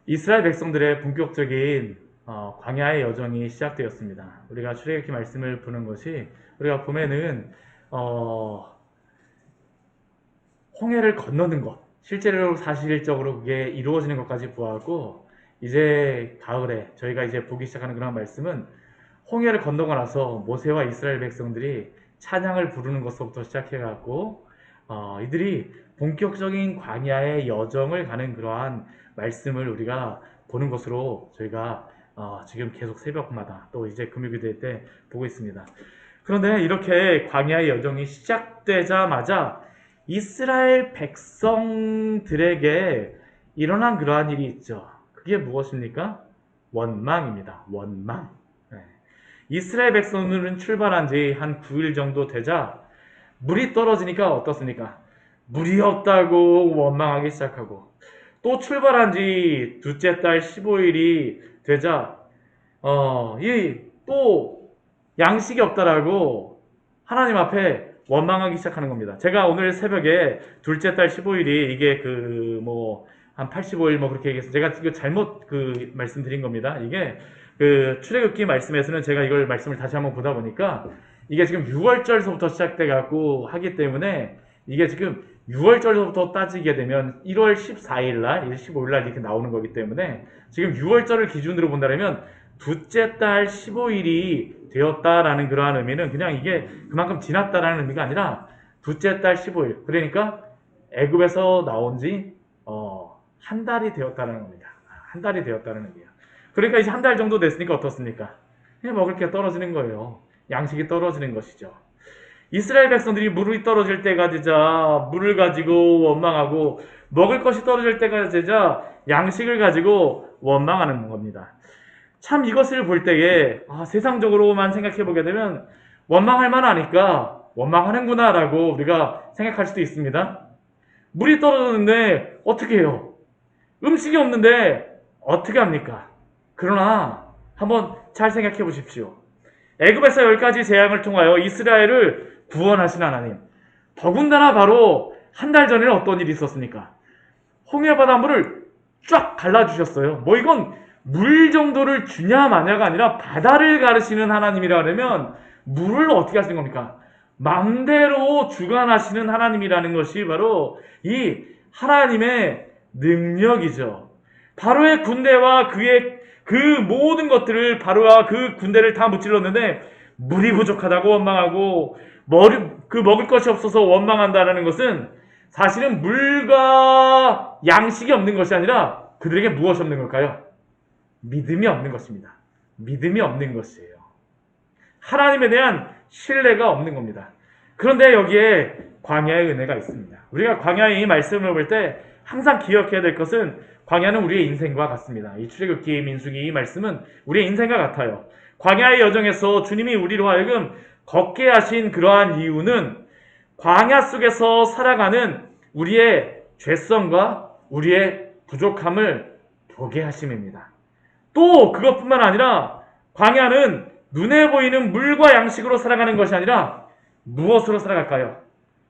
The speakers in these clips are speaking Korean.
이스라엘 백성들의 본격적인 광야의 여정이 시작되었습니다. 우리가 출애굽기 말씀을 보는 것이 우리가 보면은 어, 홍해를 건너는 것, 실제로 사실적으로 그게 이루어지는 것까지 보았고, 이제 가을에 저희가 이제 보기 시작하는 그런 말씀은 홍해를 건너고 나서 모세와 이스라엘 백성들이 찬양을 부르는 것부터 시작해갖고 이들이 본격적인 광야의 여정을 가는 그러한 말씀을 우리가 보는 것으로 저희가 지금 계속 새벽마다 또 이제 금요일 때 보고 있습니다. 그런데 이렇게 광야의 여정이 시작되자마자 이스라엘 백성들에게 일어난 그러한 일이 있죠. 그게 무엇입니까? 원망입니다. 원망. 네. 이스라엘 백성들은 출발한 지 한 9일 정도 되자 물이 떨어지니까 어떻습니까? 물이 없다고 원망하기 시작하고, 또 출발한 지 둘째 달 15일이 되자 또 양식이 없다라고 하나님 앞에 원망하기 시작하는 겁니다. 제가 오늘 새벽에 둘째 달 15일이 이게 한 85일 그렇게 얘기해서 제가 이거 잘못 말씀드린 겁니다. 이게 출애굽기 말씀에서는 제가 이걸 말씀을 다시 한번 보다 보니까 이게 지금 6월절서부터 시작돼 갖고 하기 때문에 이게 지금 6월절서부터 따지게 되면 1월 14일 날, 15일 날 이렇게 나오는 거기 때문에 지금 6월절을 기준으로 본다면 둘째 달 15일이 되었다라는 그러한 의미는 그냥 이게 그만큼 지났다라는 의미가 아니라 둘째 달 15일, 그러니까 애굽에서 나온 지 한 달이 되었다는 겁니다. 한 달이 되었다는 의미야. 그러니까 이제 한 달 정도 됐으니까 어떻습니까? 그냥 먹을 게 떨어지는 거예요. 양식이 떨어지는 것이죠. 이스라엘 백성들이 물이 떨어질 때가 되자 물을 가지고 원망하고, 먹을 것이 떨어질 때가 되자 양식을 가지고 원망하는 겁니다. 참 이것을 볼 때에 세상적으로만 생각해 보게 되면 원망할 만하니까 원망하는구나 라고 우리가 생각할 수도 있습니다. 물이 떨어졌는데 어떻게 해요? 음식이 없는데 어떻게 합니까? 그러나 한번 잘 생각해 보십시오. 애굽에서 10가지 재앙을 통하여 이스라엘을 구원하신 하나님, 더군다나 바로 한 달 전에는 어떤 일이 있었습니까? 홍해 바닷물을 쫙 갈라주셨어요. 이건 물 정도를 주냐 마냐가 아니라 바다를 가르시는 하나님이라 그러면 물을 어떻게 하시는 겁니까? 맘대로 주관하시는 하나님이라는 것이 바로 이 하나님의 능력이죠. 바로의 군대와 그 모든 것들을, 바로와 그 군대를 다 무찔렀는데 물이 부족하다고 원망하고 먹을 것이 없어서 원망한다는 것은 사실은 물과 양식이 없는 것이 아니라 그들에게 무엇이 없는 걸까요? 믿음이 없는 것입니다. 믿음이 없는 것이에요. 하나님에 대한 신뢰가 없는 겁니다. 그런데 여기에 광야의 은혜가 있습니다. 우리가 광야의 이 말씀을 볼 때 항상 기억해야 될 것은 광야는 우리의 인생과 같습니다. 이 출애굽기, 민수기 이 말씀은 우리의 인생과 같아요. 광야의 여정에서 주님이 우리로 하여금 걷게 하신 그러한 이유는 광야 속에서 살아가는 우리의 죄성과 우리의 부족함을 보게 하심입니다. 또 그것뿐만 아니라 광야는 눈에 보이는 물과 양식으로 살아가는 것이 아니라 무엇으로 살아갈까요?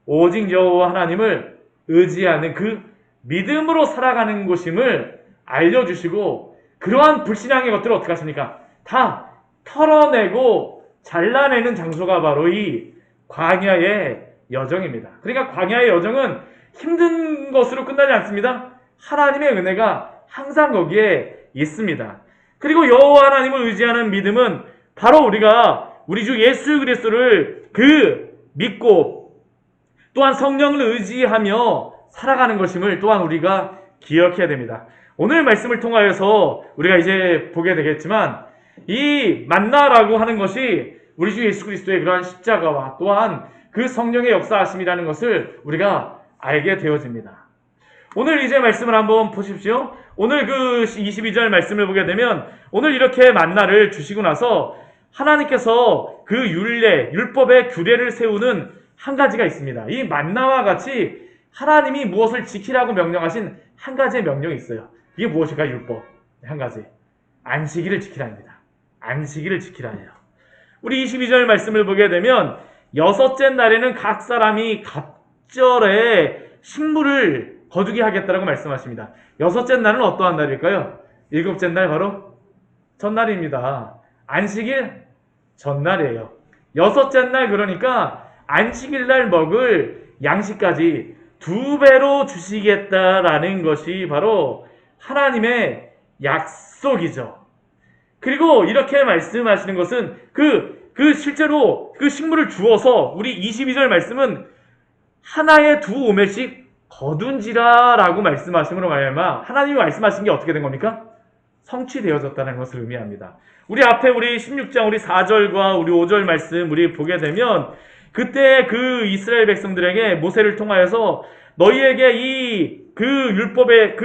오직 여호와 하나님을 의지하는 그 믿음으로 살아가는 것임을 알려주시고, 그러한 불신앙의 것들을 어떻게 하십니까? 다 털어내고 잘라내는 장소가 바로 이 광야의 여정입니다. 그러니까 광야의 여정은 힘든 것으로 끝나지 않습니다. 하나님의 은혜가 항상 거기에 있습니다. 그리고 여호와 하나님을 의지하는 믿음은 바로 우리가 우리 주 예수 그리스도를 믿고 또한 성령을 의지하며 살아가는 것임을 또한 우리가 기억해야 됩니다. 오늘 말씀을 통하여서 우리가 이제 보게 되겠지만 이 만나라고 하는 것이 우리 주 예수 그리스도의 그러한 십자가와 또한 그 성령의 역사하심이라는 것을 우리가 알게 되어집니다. 오늘 이제 말씀을 한번 보십시오. 오늘 22절 말씀을 보게 되면 오늘 이렇게 만나를 주시고 나서 하나님께서 그 율법의 규례를 세우는 한 가지가 있습니다. 이 만나와 같이 하나님이 무엇을 지키라고 명령하신 한 가지의 명령이 있어요. 이게 무엇일까요? 율법 한 가지, 안식일을 지키라입니다. 안식일을 지키라예요. 우리 22절 말씀을 보게 되면 여섯째 날에는 각 사람이 갑절에 식물을 거두게 하겠다라고 말씀하십니다. 여섯째 날은 어떠한 날일까요? 일곱째 날 바로 첫날입니다. 안식일 전날이에요. 여섯째 날 그러니까 안식일 날 먹을 양식까지 2배로 주시겠다라는 것이 바로 하나님의 약속이죠. 그리고 이렇게 말씀하시는 것은 실제로 그 식물을 주어서 우리 22절 말씀은 하나에 2오멜씩 거둔지라 라고 말씀하심으로 말미암아 하나님이 말씀하신 게 어떻게 된 겁니까? 성취되어졌다는 것을 의미합니다. 우리 앞에 우리 16장 우리 4절과 우리 5절 말씀 우리 보게 되면 그때 그 이스라엘 백성들에게 모세를 통하여서 너희에게 그 율법의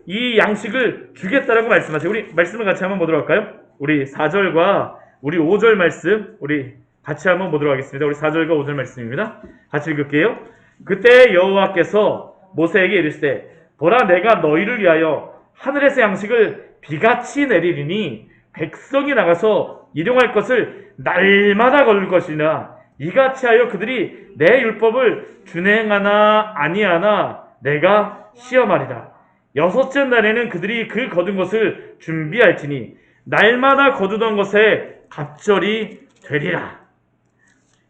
이 양식을 주겠다라고 말씀하세요. 우리 말씀을 같이 한번 보도록 할까요? 우리 4절과 우리 5절 말씀 우리 같이 한번 보도록 하겠습니다. 우리 4절과 5절 말씀입니다. 같이 읽을게요. 그때 여호와께서 모세에게 이르시되 보라 내가 너희를 위하여 하늘에서 양식을 비같이 내리리니 백성이 나가서 일용할 것을 날마다 거둘 것이나 이같이 하여 그들이 내 율법을 준행하나 아니하나 내가 시험하리라. 여섯째 날에는 그들이 그 거둔 것을 준비할지니 날마다 거두던 것에 갑절이 되리라.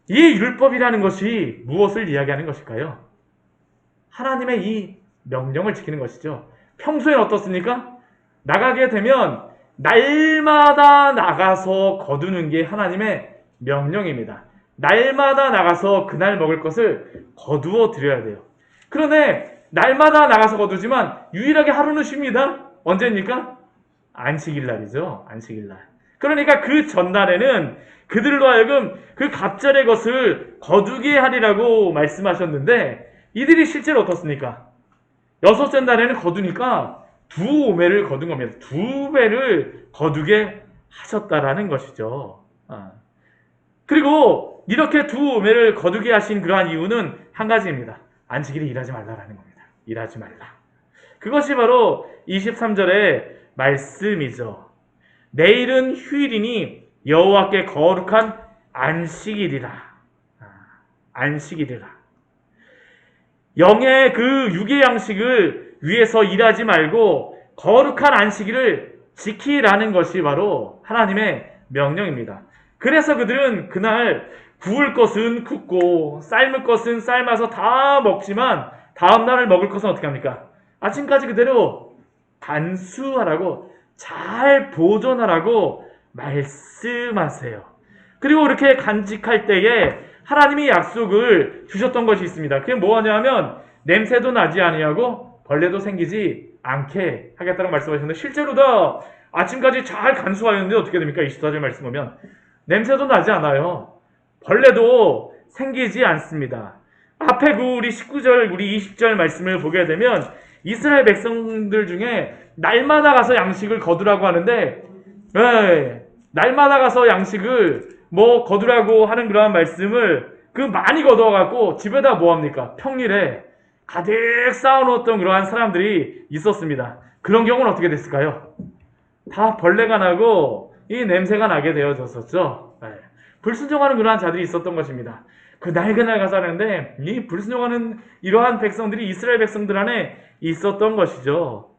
이 율법이라는 것이 무엇을 이야기하는 것일까요? 하나님의 이 명령을 지키는 것이죠. 평소엔 어떻습니까? 나가게 되면 날마다 나가서 거두는 게 하나님의 명령입니다. 날마다 나가서 그날 먹을 것을 거두어 드려야 돼요. 그런데 날마다 나가서 거두지만 유일하게 하루는 쉽니다. 언제입니까? 안식일 날이죠. 안식일 날. 그러니까 그 전날에는 그들로 하여금 그 갑절의 것을 거두게 하리라고 말씀하셨는데 이들이 실제로 어떻습니까? 여섯째 날에는 거두니까 2오멜을 거둔 겁니다. 2배를 거두게 하셨다라는 것이죠. 그리고 이렇게 2오멜을 거두게 하신 그러한 이유는 한 가지입니다. 안식일에 일하지 말라라는 겁니다. 일하지 말라. 그것이 바로 23절의 말씀이죠. 내일은 휴일이니 여호와께 거룩한 안식일이라. 안식일이라. 영의 그 육의 양식을 위해서 일하지 말고 거룩한 안식일을 지키라는 것이 바로 하나님의 명령입니다. 그래서 그들은 그날 구울 것은 굽고 삶을 것은 삶아서 다 먹지만 다음 날을 먹을 것은 어떻게 합니까? 아침까지 그대로 간수하라고 잘 보존하라고 말씀하세요. 그리고 그렇게 간직할 때에 하나님이 약속을 주셨던 것이 있습니다. 그게 뭐냐면 냄새도 나지 아니하고 벌레도 생기지 않게 하겠다고 말씀하셨는데 실제로 다 아침까지 잘 간수하였는데 어떻게 됩니까? 24절 말씀 보면 냄새도 나지 않아요. 벌레도 생기지 않습니다. 앞에 우리 19절, 우리 20절 말씀을 보게 되면 이스라엘 백성들 중에 날마다 가서 양식을 거두라고 하는데 날마다 가서 양식을 거두라고 하는 그러한 말씀을 많이 거두어갖고 집에다 뭐합니까? 평일에 가득 쌓아놓았던 그러한 사람들이 있었습니다. 그런 경우는 어떻게 됐을까요? 다 벌레가 나고 이 냄새가 나게 되어졌었죠. 불순종하는 그러한 자들이 있었던 것입니다. 그날 가서 하는데 이 불순종하는 이러한 백성들이 이스라엘 백성들 안에 있었던 것이죠.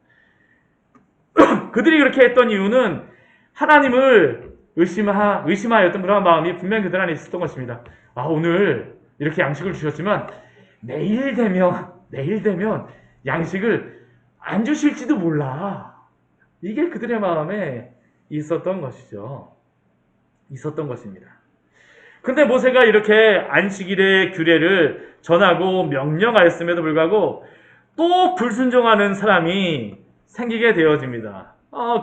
그들이 그렇게 했던 이유는 하나님을 의심하였던 그런 마음이 분명히 그들 안에 있었던 것입니다. 오늘 이렇게 양식을 주셨지만 내일 되면 양식을 안 주실지도 몰라. 이게 그들의 마음에 있었던 것이죠. 있었던 것입니다. 근데 모세가 이렇게 안식일의 규례를 전하고 명령하였음에도 불구하고 또 불순종하는 사람이 생기게 되어집니다.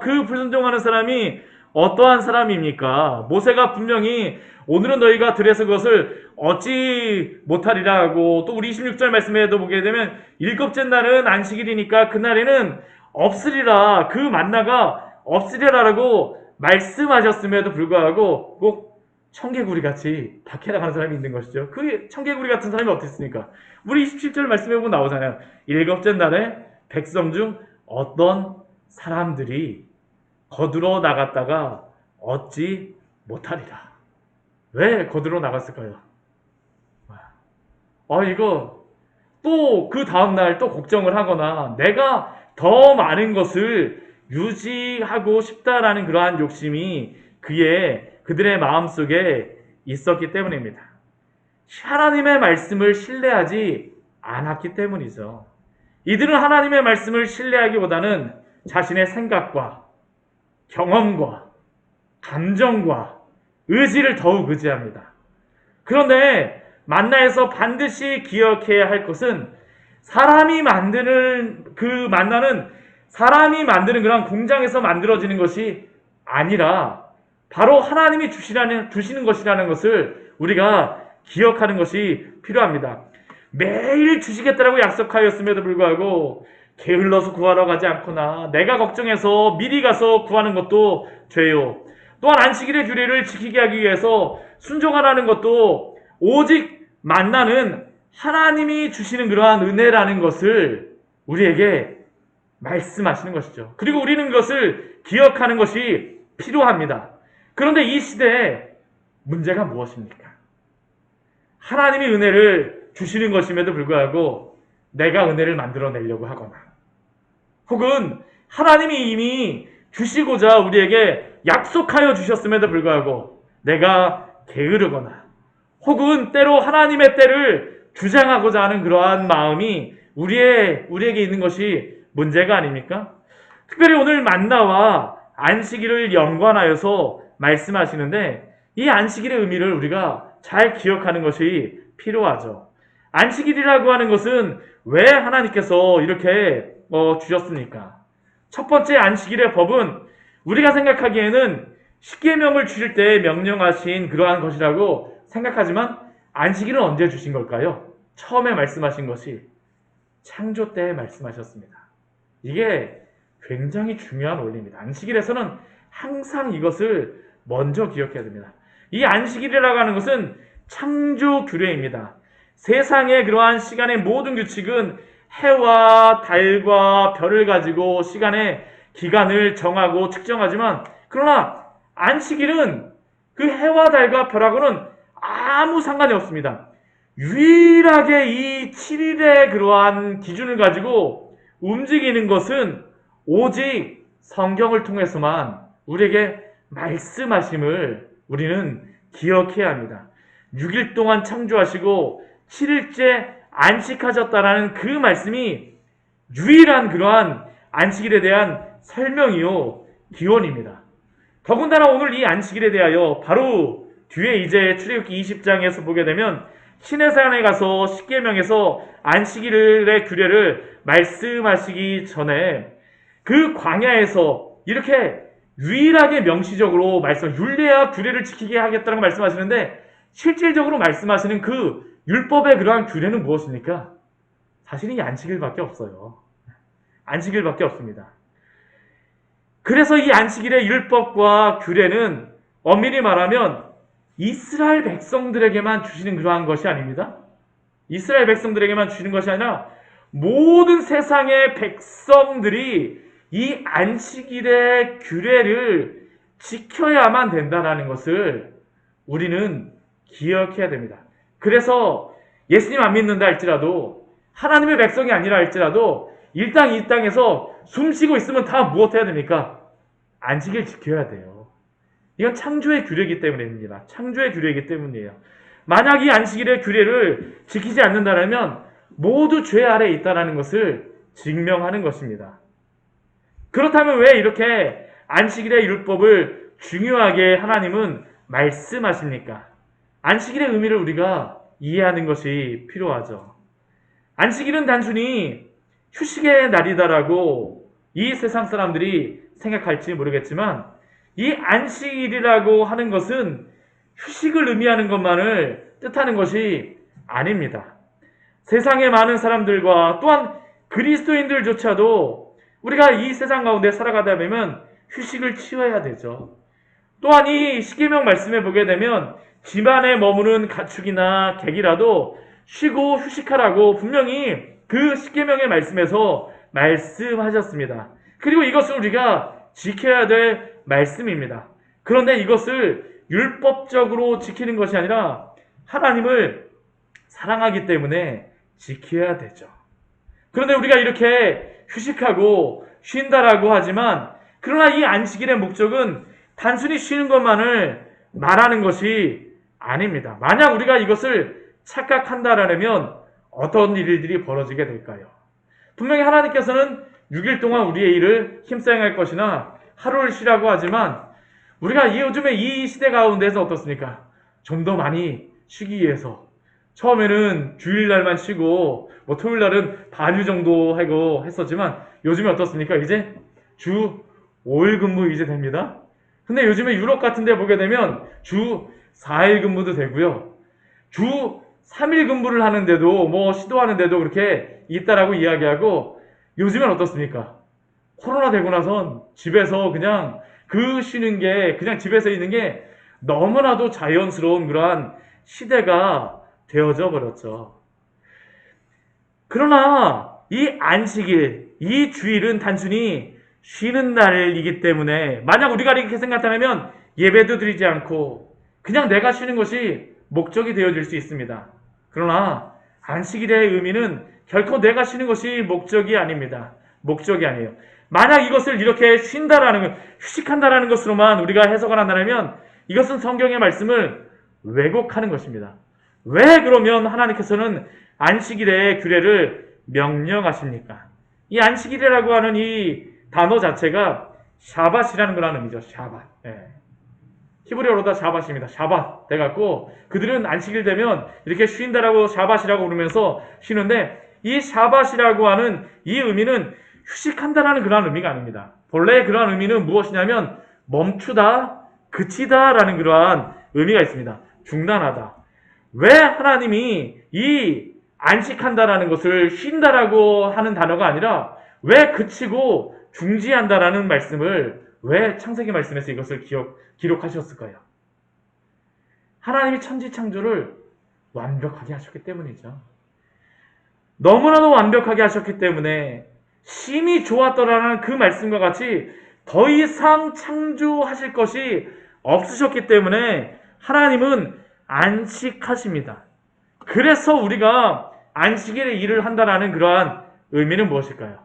그 불순종하는 사람이 어떠한 사람입니까? 모세가 분명히 오늘은 너희가 들에서 그것을 얻지 못하리라 하고 또 우리 26절 말씀에도 보게 되면 일곱째 날은 안식일이니까 그날에는 없으리라, 그 만나가 없으리라라고 말씀하셨음에도 불구하고 꼭 청개구리 같이 박해나가는 사람이 있는 것이죠. 그 청개구리 같은 사람이 어디 있습니까? 우리 27절 말씀에 보면 나오잖아요. 일곱째 날에 백성 중 어떤 사람들이 거두러 나갔다가 얻지 못하리라. 왜 거두러 나갔을까요? 이거 또 그 다음날 또 걱정을 하거나 내가 더 많은 것을 유지하고 싶다라는 그러한 욕심이 그들의 마음속에 있었기 때문입니다. 하나님의 말씀을 신뢰하지 않았기 때문이죠. 이들은 하나님의 말씀을 신뢰하기보다는 자신의 생각과 경험과 감정과 의지를 더욱 의지합니다. 그런데 만나에서 반드시 기억해야 할 것은 사람이 만드는 그런 공장에서 만들어지는 것이 아니라 바로 하나님이 주시는 것이라는 것을 우리가 기억하는 것이 필요합니다. 매일 주시겠다라고 약속하였음에도 불구하고 게을러서 구하러 가지 않거나 내가 걱정해서 미리 가서 구하는 것도 죄요. 또한 안식일의 규례를 지키게 하기 위해서 순종하라는 것도 오직 만나는 하나님이 주시는 그러한 은혜라는 것을 우리에게 말씀하시는 것이죠. 그리고 우리는 그것을 기억하는 것이 필요합니다. 그런데 이 시대에 문제가 무엇입니까? 하나님이 은혜를 주시는 것임에도 불구하고 내가 은혜를 만들어내려고 하거나 혹은 하나님이 이미 주시고자 우리에게 약속하여 주셨음에도 불구하고 내가 게으르거나 혹은 때로 하나님의 때를 주장하고자 하는 그러한 마음이 우리에게 있는 것이 문제가 아닙니까? 특별히 오늘 만나와 안식일을 연관하여서 말씀하시는데 이 안식일의 의미를 우리가 잘 기억하는 것이 필요하죠. 안식일이라고 하는 것은 왜 하나님께서 이렇게 주셨습니까? 첫 번째 안식일의 법은 우리가 생각하기에는 십계명을 주실 때 명령하신 그러한 것이라고 생각하지만 안식일은 언제 주신 걸까요? 처음에 말씀하신 것이 창조 때 말씀하셨습니다. 이게 굉장히 중요한 원리입니다. 안식일에서는 항상 이것을 먼저 기억해야 됩니다. 이 안식일이라고 하는 것은 창조 규례입니다. 세상의 그러한 시간의 모든 규칙은 해와 달과 별을 가지고 시간의 기간을 정하고 측정하지만 그러나 안식일은 그 해와 달과 별하고는 아무 상관이 없습니다. 유일하게 이 7일의 그러한 기준을 가지고 움직이는 것은 오직 성경을 통해서만 우리에게 말씀하심을 우리는 기억해야 합니다. 6일 동안 창조하시고 7일째 안식하셨다라는 그 말씀이 유일한 그러한 안식일에 대한 설명이요 기원입니다. 더군다나 오늘 이 안식일에 대하여 바로 뒤에 이제 출애굽기 20장에서 보게 되면 시내산에 가서 십계명에서 안식일의 규례를 말씀하시기 전에 그 광야에서 이렇게 유일하게 명시적으로 율례와 규례를 지키게 하겠다는 말씀하시는데 실질적으로 말씀하시는 그 율법의 그러한 규례는 무엇입니까? 사실 이 안식일밖에 없어요. 안식일밖에 없습니다. 그래서 이 안식일의 율법과 규례는 엄밀히 말하면 이스라엘 백성들에게만 주시는 그러한 것이 아닙니다. 이스라엘 백성들에게만 주시는 것이 아니라 모든 세상의 백성들이 이 안식일의 규례를 지켜야만 된다는 것을 우리는 기억해야 됩니다. 그래서 예수님 안 믿는다 할지라도 하나님의 백성이 아니라 할지라도 일단 이 땅에서 숨쉬고 있으면 다 무엇해야 됩니까? 안식일 지켜야 돼요. 이건 창조의 규례이기 때문입니다. 창조의 규례이기 때문이에요. 만약 이 안식일의 규례를 지키지 않는다면 모두 죄 아래에 있다는 것을 증명하는 것입니다. 그렇다면 왜 이렇게 안식일의 율법을 중요하게 하나님은 말씀하십니까? 안식일의 의미를 우리가 이해하는 것이 필요하죠. 안식일은 단순히 휴식의 날이다라고 이 세상 사람들이 생각할지 모르겠지만 이 안식일이라고 하는 것은 휴식을 의미하는 것만을 뜻하는 것이 아닙니다. 세상의 많은 사람들과 또한 그리스도인들조차도 우리가 이 세상 가운데 살아가다 보면 휴식을 취해야 되죠. 또한 이 십계명 말씀에 보게 되면 집안에 머무는 가축이나 객이라도 쉬고 휴식하라고 분명히 그 십계명의 말씀에서 말씀하셨습니다. 그리고 이것을 우리가 지켜야 될 말씀입니다. 그런데 이것을 율법적으로 지키는 것이 아니라 하나님을 사랑하기 때문에 지켜야 되죠. 그런데 우리가 이렇게 휴식하고 쉰다라고 하지만 그러나 이 안식일의 목적은 단순히 쉬는 것만을 말하는 것이 아닙니다. 만약 우리가 이것을 착각한다라면 어떤 일들이 벌어지게 될까요? 분명히 하나님께서는 6일 동안 우리의 일을 힘써 행할 것이나 하루를 쉬라고 하지만 우리가 요즘에 이 시대 가운데서 어떻습니까? 좀 더 많이 쉬기 위해서 처음에는 주일날만 쉬고 뭐 토요일날은 반휴 정도 하고 했었지만 요즘에 어떻습니까? 이제 주 5일 근무 이제 됩니다. 근데 요즘에 유럽 같은 데 보게 되면 주 4일 근무도 되고요. 주 3일 근무를 하는데도 뭐 시도하는데도 그렇게 있다라고 이야기하고 요즘엔 어떻습니까? 코로나 되고 나선 집에서 그냥 그 쉬는 게 그냥 집에서 있는 게 너무나도 자연스러운 그러한 시대가 되어져 버렸죠. 그러나 이 안식일, 이 주일은 단순히 쉬는 날이기 때문에 만약 우리가 이렇게 생각하면 예배도 드리지 않고 그냥 내가 쉬는 것이 목적이 되어질 수 있습니다. 그러나 안식일의 의미는 결코 내가 쉬는 것이 목적이 아닙니다. 목적이 아니에요. 만약 이것을 이렇게 쉰다라는, 휴식한다라는 것으로만 우리가 해석을 한다면 이것은 성경의 말씀을 왜곡하는 것입니다. 왜 그러면 하나님께서는 안식일의 규례를 명령하십니까? 이 안식일이라고 하는 이 단어 자체가 샤밧이라는 거라는 의미죠. 샤밧. 예. 히브리어로다 샤밧입니다. 샤밧 돼갖고 그들은 안식일 되면 이렇게 쉰다라고 샤밧이라고 부르면서 쉬는데 이 샤밧이라고 하는 이 의미는 휴식한다라는 그런 의미가 아닙니다. 본래 그러한 의미는 무엇이냐면 멈추다, 그치다라는 그러한 의미가 있습니다. 중단하다. 왜 하나님이 이 안식한다라는 것을 쉰다라고 하는 단어가 아니라 왜 그치고 중지한다라는 말씀을 왜 창세기 말씀에서 이것을 기록하셨을까요? 하나님이 천지창조를 완벽하게 하셨기 때문이죠. 너무나도 완벽하게 하셨기 때문에 심히 좋았더라는 그 말씀과 같이 더 이상 창조하실 것이 없으셨기 때문에 하나님은 안식하십니다. 그래서 우리가 안식일에 일을 한다라는 그러한 의미는 무엇일까요?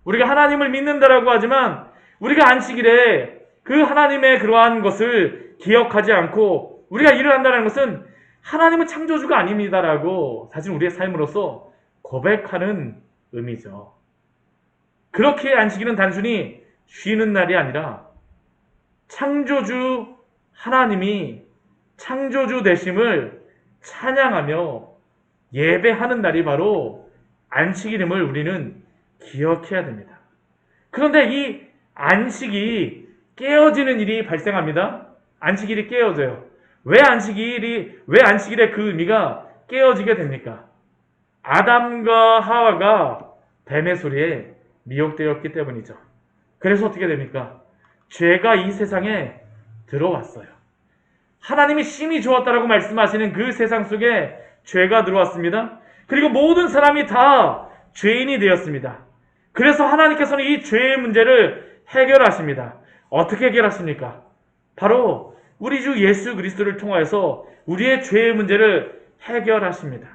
우리가 하나님을 믿는다라고 하지만 우리가 안식일에 그 하나님의 그러한 것을 기억하지 않고 우리가 일을 한다는 것은 하나님은 창조주가 아닙니다라고 사실 우리의 삶으로서 고백하는 의미죠. 그렇게 안식일은 단순히 쉬는 날이 아니라 창조주 하나님이 창조주 되심을 찬양하며 예배하는 날이 바로 안식일임을 우리는 기억해야 됩니다. 그런데 이 안식이 깨어지는 일이 발생합니다. 안식일이 깨어져요. 왜 안식일의 그 의미가 깨어지게 됩니까? 아담과 하와가 뱀의 소리에 미혹되었기 때문이죠. 그래서 어떻게 됩니까? 죄가 이 세상에 들어왔어요. 하나님이 심히 좋았다라고 말씀하시는 그 세상 속에 죄가 들어왔습니다. 그리고 모든 사람이 다 죄인이 되었습니다. 그래서 하나님께서는 이 죄의 문제를 해결하십니다. 어떻게 해결하십니까? 바로 우리 주 예수 그리스도를 통하여서 우리의 죄의 문제를 해결하십니다.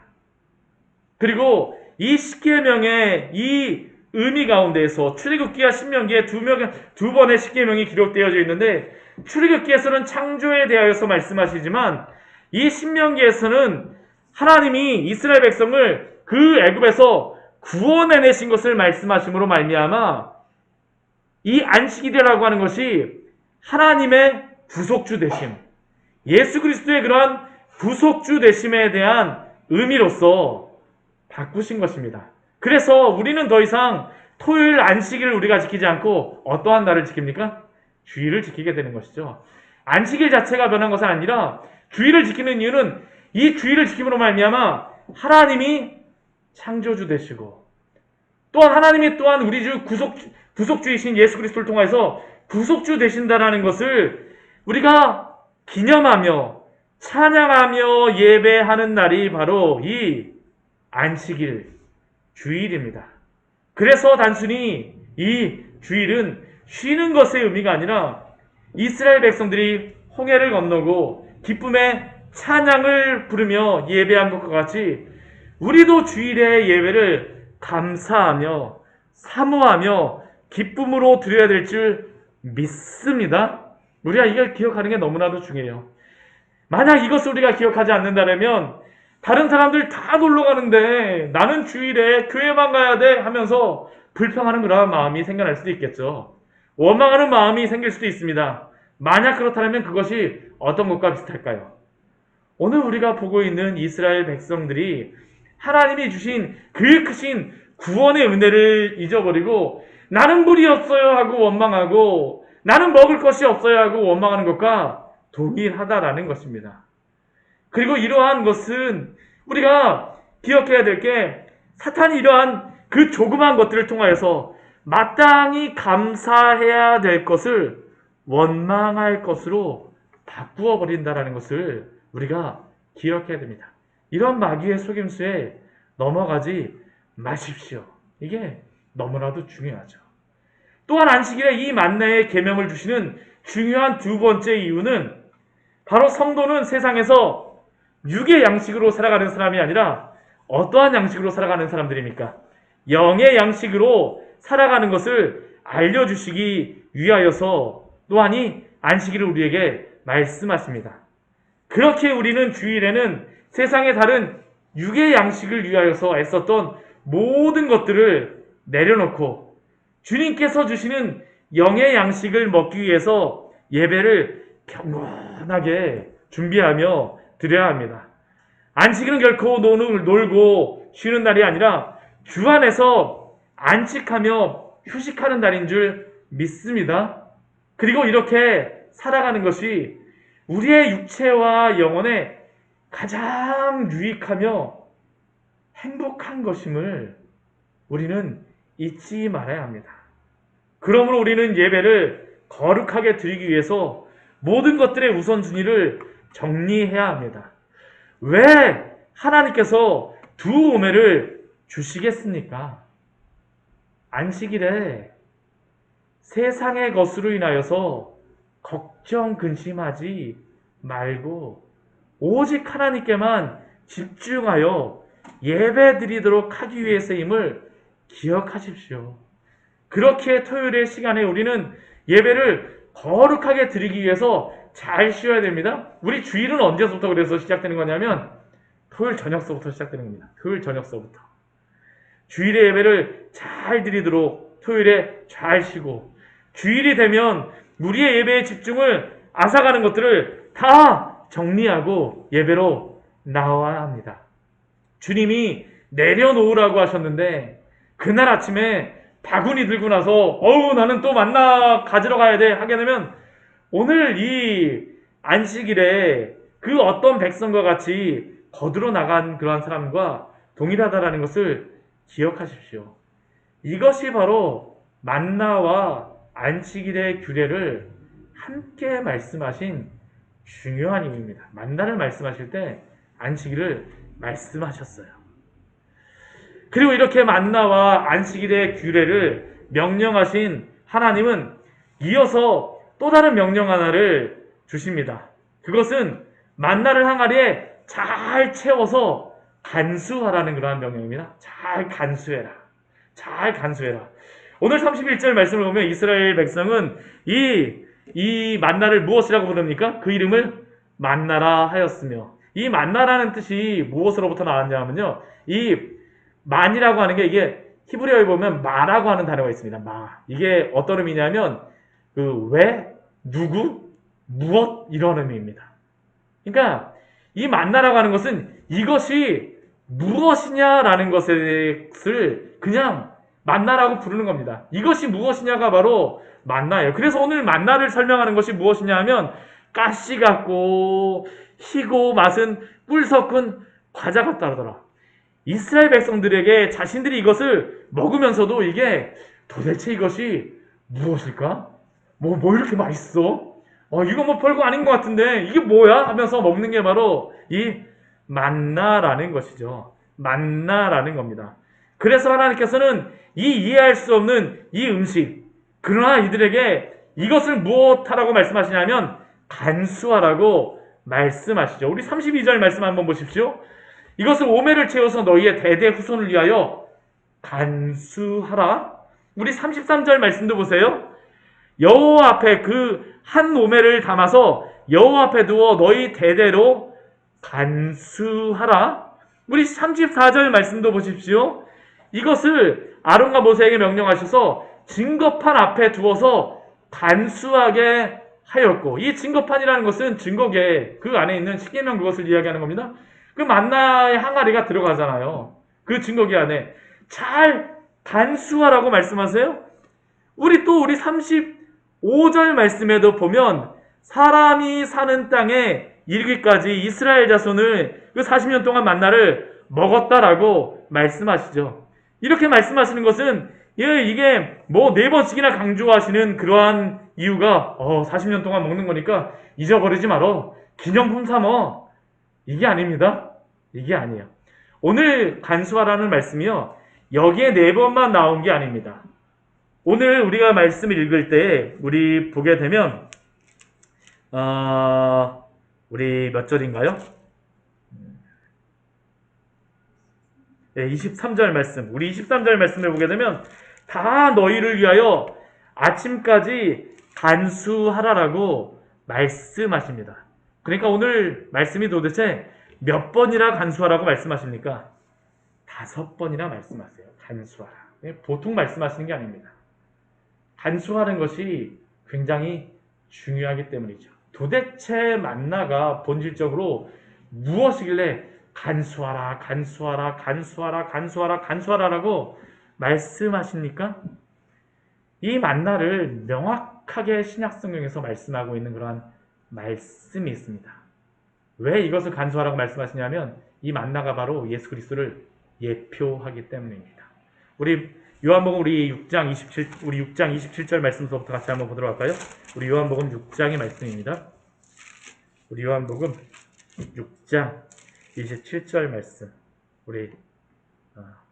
그리고 이 십계명의 이 의미 가운데에서 출애굽기와 신명기에 두 번의 십계명이 기록되어져 있는데 출애굽기에서는 창조에 대하여서 말씀하시지만 이 신명기에서는 하나님이 이스라엘 백성을 그 애굽에서 구원해내신 것을 말씀하심으로 말미암아 이 안식일이라고 하는 것이 하나님의 구속주 되심, 예수 그리스도의 그러한 구속주 되심에 대한 의미로서 바꾸신 것입니다. 그래서 우리는 더 이상 토요일 안식일을 우리가 지키지 않고 어떠한 날을 지킵니까? 주일을 지키게 되는 것이죠. 안식일 자체가 변한 것은 아니라 주일을 지키는 이유는 이 주일을 지킴으로 말미암아 하나님이 창조주 되시고 또한 하나님이 또한 우리 주 구속주이신 예수 그리스도를 통해서 구속주 되신다라는 것을 우리가 기념하며 찬양하며 예배하는 날이 바로 이 안식일 주일입니다. 그래서 단순히 이 주일은 쉬는 것의 의미가 아니라 이스라엘 백성들이 홍해를 건너고 기쁨의 찬양을 부르며 예배한 것과 같이 우리도 주일의 예배를 감사하며 사모하며 기쁨으로 드려야 될 줄 믿습니다. 우리가 이걸 기억하는 게 너무나도 중요해요. 만약 이것을 우리가 기억하지 않는다면 다른 사람들 다 놀러 가는데 나는 주일에 교회만 가야 돼 하면서 불평하는 그런 마음이 생겨날 수도 있겠죠. 원망하는 마음이 생길 수도 있습니다. 만약 그렇다면 그것이 어떤 것과 비슷할까요? 오늘 우리가 보고 있는 이스라엘 백성들이 하나님이 주신 그 크신 구원의 은혜를 잊어버리고 나는 물이 없어요 하고 원망하고 나는 먹을 것이 없어요 하고 원망하는 것과 동일하다라는 것입니다. 그리고 이러한 것은 우리가 기억해야 될 게 사탄이 이러한 그 조그만 것들을 통하여서 마땅히 감사해야 될 것을 원망할 것으로 바꾸어 버린다라는 것을 우리가 기억해야 됩니다. 이런 마귀의 속임수에 넘어가지 마십시오. 이게 너무나도 중요하죠. 또한 안식일에 이 만나의 계명을 주시는 중요한 두 번째 이유는 바로 성도는 세상에서 육의 양식으로 살아가는 사람이 아니라 어떠한 양식으로 살아가는 사람들입니까? 영의 양식으로 살아가는 것을 알려주시기 위하여서 또한이 안식일을 우리에게 말씀하십니다. 그렇게 우리는 주일에는 세상의 다른 육의 양식을 위하여서 애썼던 모든 것들을 내려놓고 주님께서 주시는 영의 양식을 먹기 위해서 예배를 경건하게 준비하며 드려야 합니다. 안식일은 결코 놀고 쉬는 날이 아니라 주 안에서 안식하며 휴식하는 날인 줄 믿습니다. 그리고 이렇게 살아가는 것이 우리의 육체와 영혼에 가장 유익하며 행복한 것임을 우리는 잊지 말아야 합니다. 그러므로 우리는 예배를 거룩하게 드리기 위해서 모든 것들의 우선순위를 정리해야 합니다. 왜 하나님께서 두 오매를 주시겠습니까? 안식일에 세상의 것으로 인하여서 걱정, 근심하지 말고 오직 하나님께만 집중하여 예배 드리도록 하기 위해서임을 기억하십시오. 그렇게 토요일의 시간에 우리는 예배를 거룩하게 드리기 위해서 잘 쉬어야 됩니다. 우리 주일은 언제서부터 그래서 시작되는 거냐면 토요일 저녁서부터 시작되는 겁니다. 토요일 저녁서부터. 주일의 예배를 잘 드리도록 토요일에 잘 쉬고 주일이 되면 우리의 예배에 집중을 앗아가는 것들을 다 정리하고 예배로 나와야 합니다. 주님이 내려놓으라고 하셨는데 그날 아침에 바구니 들고 나서 나는 또 만나 가지러 가야 돼 하게 되면 오늘 이 안식일에 그 어떤 백성과 같이 거두러 나간 그러한 사람과 동일하다라는 것을 기억하십시오. 이것이 바로 만나와 안식일의 규례를 함께 말씀하신 중요한 의미입니다. 만나를 말씀하실 때 안식일을 말씀하셨어요. 그리고 이렇게 만나와 안식일의 규례를 명령하신 하나님은 이어서 또 다른 명령 하나를 주십니다. 그것은 만나를 항아리에 잘 채워서 간수하라는 그러한 명령입니다. 잘 간수해라. 잘 간수해라. 오늘 31절 말씀을 보면 이스라엘 백성은 이 만나를 무엇이라고 부릅니까? 그 이름을 만나라 하였으며 이 만나라는 뜻이 무엇으로부터 나왔냐면요. 이 만이라고 하는 게 이게 히브리어에 보면 마라고 하는 단어가 있습니다. 마. 이게 어떤 의미냐면 왜, 누구, 무엇 이런 의미입니다. 그러니까 이 만나라고 하는 것은 이것이 무엇이냐라는 것을 그냥 만나라고 부르는 겁니다. 이것이 무엇이냐가 바로 만나예요. 그래서 오늘 만나를 설명하는 것이 무엇이냐 하면 가시 같고 희고 맛은 꿀 섞은 과자 같다 그러더라. 이스라엘 백성들에게 자신들이 이것을 먹으면서도 이게 도대체 이것이 무엇일까? 뭐 이렇게 맛있어? 이거 뭐 별거 아닌 것 같은데 이게 뭐야? 하면서 먹는 게 바로 이 만나라는 것이죠. 만나라는 겁니다. 그래서 하나님께서는 이 이해할 수 없는 이 음식, 그러나 이들에게 이것을 무엇하라고 말씀하시냐면 간수하라고 말씀하시죠. 우리 32절 말씀 한번 보십시오. 이것을 오매를 채워서 너희의 대대 후손을 위하여 간수하라. 우리 33절 말씀도 보세요. 여호와 앞에 그 한 오매를 담아서 여호와 앞에 두어 너희 대대로 간수하라. 우리 34절 말씀도 보십시오. 이것을 아론과 모세에게 명령하셔서 증거판 앞에 두어서 간수하게 하였고, 이 증거판이라는 것은 증거계, 그 안에 있는 십계명 그것을 이야기하는 겁니다. 그 만나의 항아리가 들어가잖아요. 그 증거계 안에 잘 간수하라고 말씀하세요. 우리 35절 말씀에도 보면 사람이 사는 땅에 이르기까지 이스라엘 자손을 그 40년 동안 만나를 먹었다라고 말씀하시죠. 이렇게 말씀하시는 것은 이게 뭐 4번씩이나 강조하시는 그러한 이유가 40년 동안 먹는 거니까 잊어버리지 말어, 기념품 삼어, 이게 아닙니다. 이게 아니에요. 오늘 간수하라는 말씀이요, 여기에 4번만 나온 게 아닙니다. 오늘 우리가 말씀을 읽을 때 우리 보게 되면 우리 몇 절인가요? 23절 말씀. 우리 23절 말씀을 보게 되면 다 너희를 위하여 아침까지 간수하라라고 말씀하십니다. 그러니까 오늘 말씀이 도대체 몇 번이나 간수하라고 말씀하십니까? 5번이나 말씀하세요. 간수하라. 보통 말씀하시는 게 아닙니다. 간수하는 것이 굉장히 중요하기 때문이죠. 도대체 만나가 본질적으로 무엇이길래 간수하라, 간수하라, 간수하라, 간수하라, 간수하라라고 말씀하십니까? 이 만나를 명확하게 신약성경에서 말씀하고 있는 그러한 말씀이 있습니다. 왜 이것을 간수하라고 말씀하시냐면 이 만나가 바로 예수 그리스도를 예표하기 때문입니다. 우리 요한복음 우리 6장 27절 말씀서부터 같이 한번 보도록 할까요? 우리 요한복음 6장의 말씀입니다. 우리 요한복음 6장 27절 말씀 우리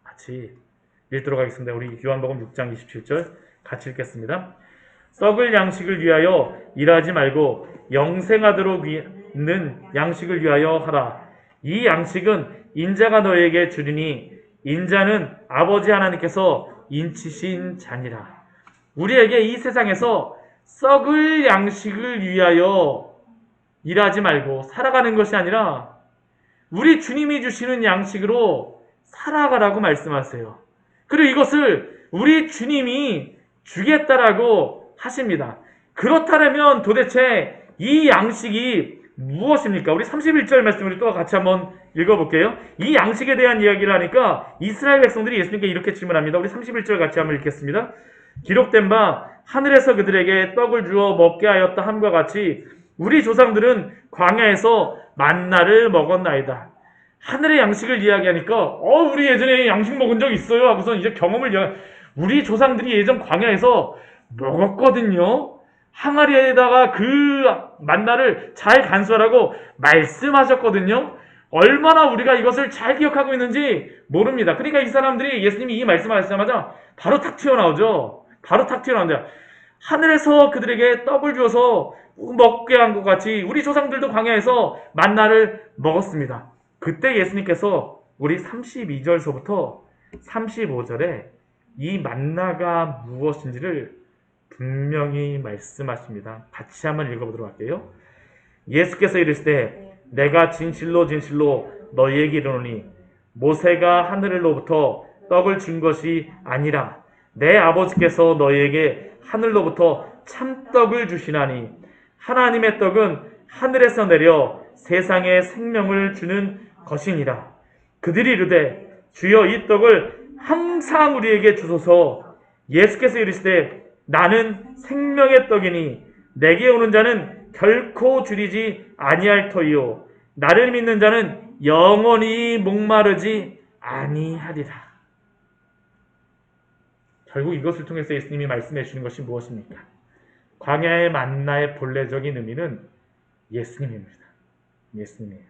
같이 읽도록 하겠습니다. 우리 요한복음 6장 27절 같이 읽겠습니다. 썩을 양식을 위하여 일하지 말고 영생하도록 있는 양식을 위하여 하라. 이 양식은 인자가 너에게 주리니 인자는 아버지 하나님께서 인치신 자니라. 우리에게 이 세상에서 썩을 양식을 위하여 일하지 말고 살아가는 것이 아니라 우리 주님이 주시는 양식으로 살아가라고 말씀하세요. 그리고 이것을 우리 주님이 주겠다라고 하십니다. 그렇다면 도대체 이 양식이 무엇입니까? 우리 31절 말씀을 또 같이 한번 읽어볼게요. 이 양식에 대한 이야기를 하니까 이스라엘 백성들이 예수님께 이렇게 질문합니다. 우리 31절 같이 한번 읽겠습니다. 기록된 바 하늘에서 그들에게 떡을 주어 먹게 하였다 함과 같이 우리 조상들은 광야에서 만나를 먹었나이다. 하늘의 양식을 이야기하니까 우리 예전에 양식 먹은 적 있어요 하고서 이제 경험을 우리 조상들이 예전 광야에서 먹었거든요. 항아리에다가 그 만나를 잘 간수하라고 말씀하셨거든요. 얼마나 우리가 이것을 잘 기억하고 있는지 모릅니다. 그러니까 이 사람들이 예수님이 이 말씀을 하시자마자 바로 탁 튀어나오죠. 바로 탁 튀어나온다. 하늘에서 그들에게 떡을 주어서 먹게 한 것 같이 우리 조상들도 광야에서 만나를 먹었습니다. 그때 예수님께서 우리 32절서부터 35절에 이 만나가 무엇인지를 분명히 말씀하십니다. 같이 한번 읽어보도록 할게요. 예수께서 이르시되 내가 진실로 진실로 너희에게 이르노니 모세가 하늘로부터 떡을 준 것이 아니라 내 아버지께서 너희에게 하늘로부터 참떡을 주시나니 하나님의 떡은 하늘에서 내려 세상에 생명을 주는 것이니라. 그들이 이르되 주여 이 떡을 항상 우리에게 주소서. 예수께서 이르시되 나는 생명의 떡이니 내게 오는 자는 결코 줄이지 아니할 터이요 나를 믿는 자는 영원히 목마르지 아니하리라. 결국 이것을 통해서 예수님이 말씀해 주시는 것이 무엇입니까? 광야의 만나의 본래적인 의미는 예수님입니다. 예수님이에요.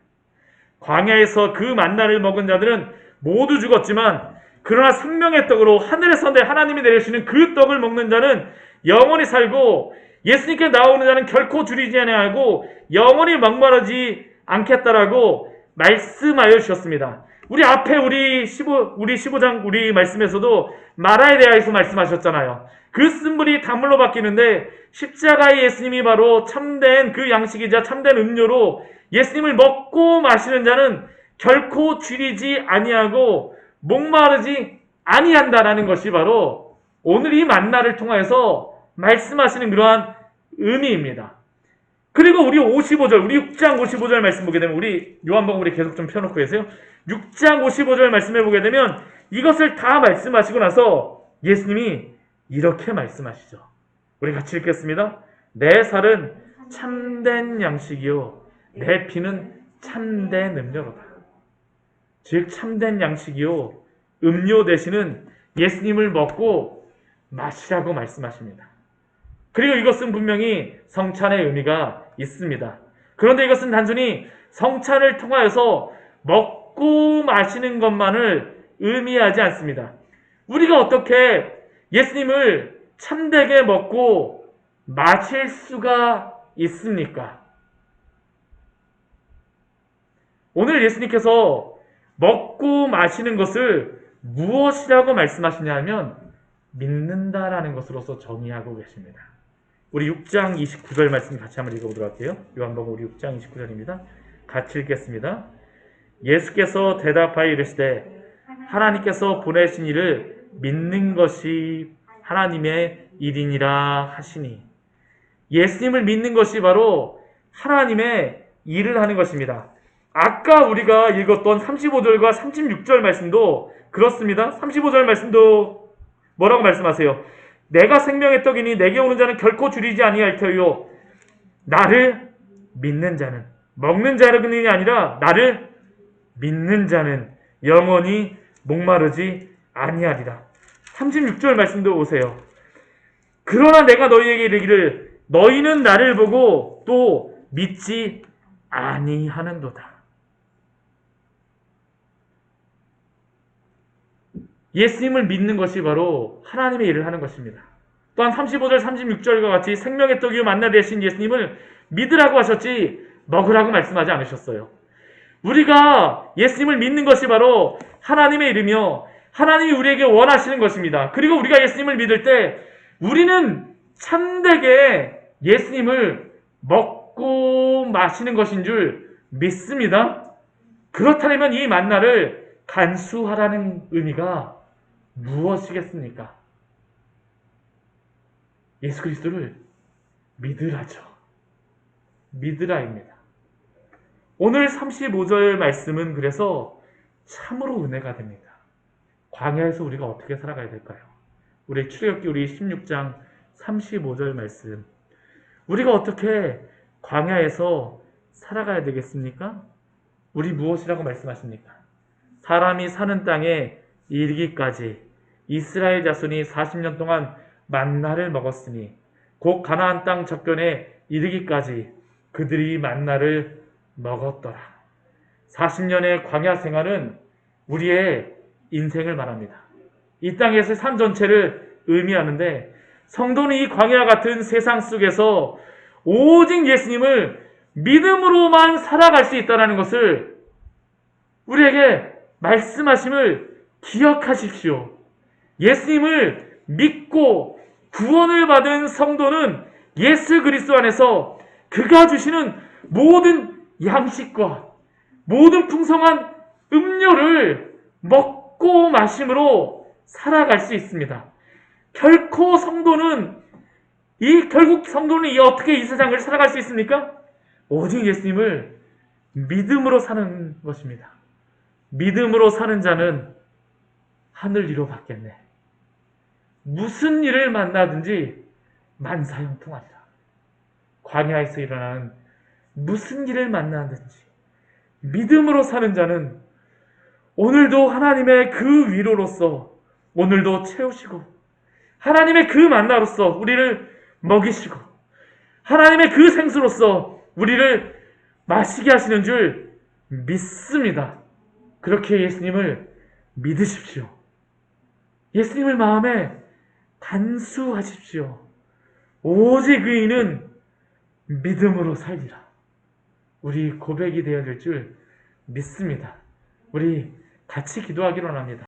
광야에서 그 만나를 먹은 자들은 모두 죽었지만 그러나 생명의 떡으로 하늘에서 하나님이 내리시는 그 떡을 먹는 자는 영원히 살고 예수님께 나오는 자는 결코 줄이지 아니하고 영원히 목마르지 않겠다라고 말씀하여 주셨습니다. 우리 앞에 우리 15장 우리 말씀에서도 마라에 대하여서 말씀하셨잖아요. 그 쓴물이 단물로 바뀌는데 십자가의 예수님이 바로 참된 그 양식이자 참된 음료로 예수님을 먹고 마시는 자는 결코 줄이지 아니하고 목마르지 아니한다라는 것이 바로 오늘 이 만나를 통하여서 말씀하시는 그러한 의미입니다. 그리고 우리 55절, 우리 6장 55절 말씀 보게 되면, 우리 요한복음 우리 계속 좀 펴놓고 계세요. 6장 55절 말씀해 보게 되면 이것을 다 말씀하시고 나서 예수님이 이렇게 말씀하시죠. 우리 같이 읽겠습니다. 내 살은 참된 양식이요 내 피는 참된 음료로다. 즉 참된 양식이요 음료 되시는 예수님을 먹고 마시라고 말씀하십니다. 그리고 이것은 분명히 성찬의 의미가 있습니다. 그런데 이것은 단순히 성찬을 통하여서 먹고 마시는 것만을 의미하지 않습니다. 우리가 어떻게 예수님을 참되게 먹고 마실 수가 있습니까? 오늘 예수님께서 먹고 마시는 것을 무엇이라고 말씀하시냐 하면 믿는다라는 것으로서 정의하고 계십니다. 우리 6장 29절 말씀 같이 한번 읽어보도록 할게요. 요한복음 우리 6장 29절입니다. 같이 읽겠습니다. 예수께서 대답하여 이르시되 하나님께서 보내신 이를 믿는 것이 하나님의 일이니라 하시니, 예수님을 믿는 것이 바로 하나님의 일을 하는 것입니다. 아까 우리가 읽었던 35절과 36절 말씀도 그렇습니다. 35절 말씀도 뭐라고 말씀하세요? 내가 생명의 떡이니 내게 오는 자는 결코 줄이지 아니할 터요 나를 믿는 자는, 먹는 자는이 아니라 나를 믿는 자는 영원히 목마르지 아니하리라. 36절 말씀도 보세요. 그러나 내가 너희에게 이르기를 너희는 나를 보고 또 믿지 아니하는도다. 예수님을 믿는 것이 바로 하나님의 일을 하는 것입니다. 또한 35절 36절과 같이 생명의 떡이요 만나 되신 예수님을 믿으라고 하셨지 먹으라고 말씀하지 않으셨어요. 우리가 예수님을 믿는 것이 바로 하나님의 일이며 하나님이 우리에게 원하시는 것입니다. 그리고 우리가 예수님을 믿을 때 우리는 참되게 예수님을 먹고 마시는 것인 줄 믿습니다. 그렇다면 이 만나를 간수하라는 의미가 무엇이겠습니까? 예수 그리스도를 믿으라죠. 믿으라입니다. 오늘 35절 말씀은 그래서 참으로 은혜가 됩니다. 광야에서 우리가 어떻게 살아가야 될까요? 우리 출애굽기 우리 16장 35절 말씀, 우리가 어떻게 광야에서 살아가야 되겠습니까? 우리 무엇이라고 말씀하십니까? 사람이 사는 땅에 이르기까지 이스라엘 자손이 40년 동안 만나를 먹었으니 곧 가나안 땅 접견에 이르기까지 그들이 만나를 먹었더라. 40년의 광야 생활은 우리의 인생을 말합니다. 이 땅에서의 삶 전체를 의미하는데, 성도는 이 광야 같은 세상 속에서 오직 예수님을 믿음으로만 살아갈 수 있다는 것을 우리에게 말씀하심을 기억하십시오. 예수님을 믿고 구원을 받은 성도는 예수 그리스도 안에서 그가 주시는 모든 양식과 모든 풍성한 음료를 먹고 마심으로 살아갈 수 있습니다. 결국 성도는 어떻게 이 세상을 살아갈 수 있습니까? 오직 예수님을 믿음으로 사는 것입니다. 믿음으로 사는 자는 하늘 위로 받겠네. 무슨 일을 만나든지 만사형통하리라. 광야에서 일어나는 무슨 일을 만나든지 믿음으로 사는 자는 오늘도 하나님의 그 위로로서 오늘도 채우시고, 하나님의 그 만나로서 우리를 먹이시고, 하나님의 그 생수로서 우리를 마시게 하시는 줄 믿습니다. 그렇게 예수님을 믿으십시오. 예수님을 마음에 간수하십시오. 오직 의인은 믿음으로 살리라. 우리 고백이 되어야 될 줄 믿습니다. 우리 같이 기도하기로 합니다.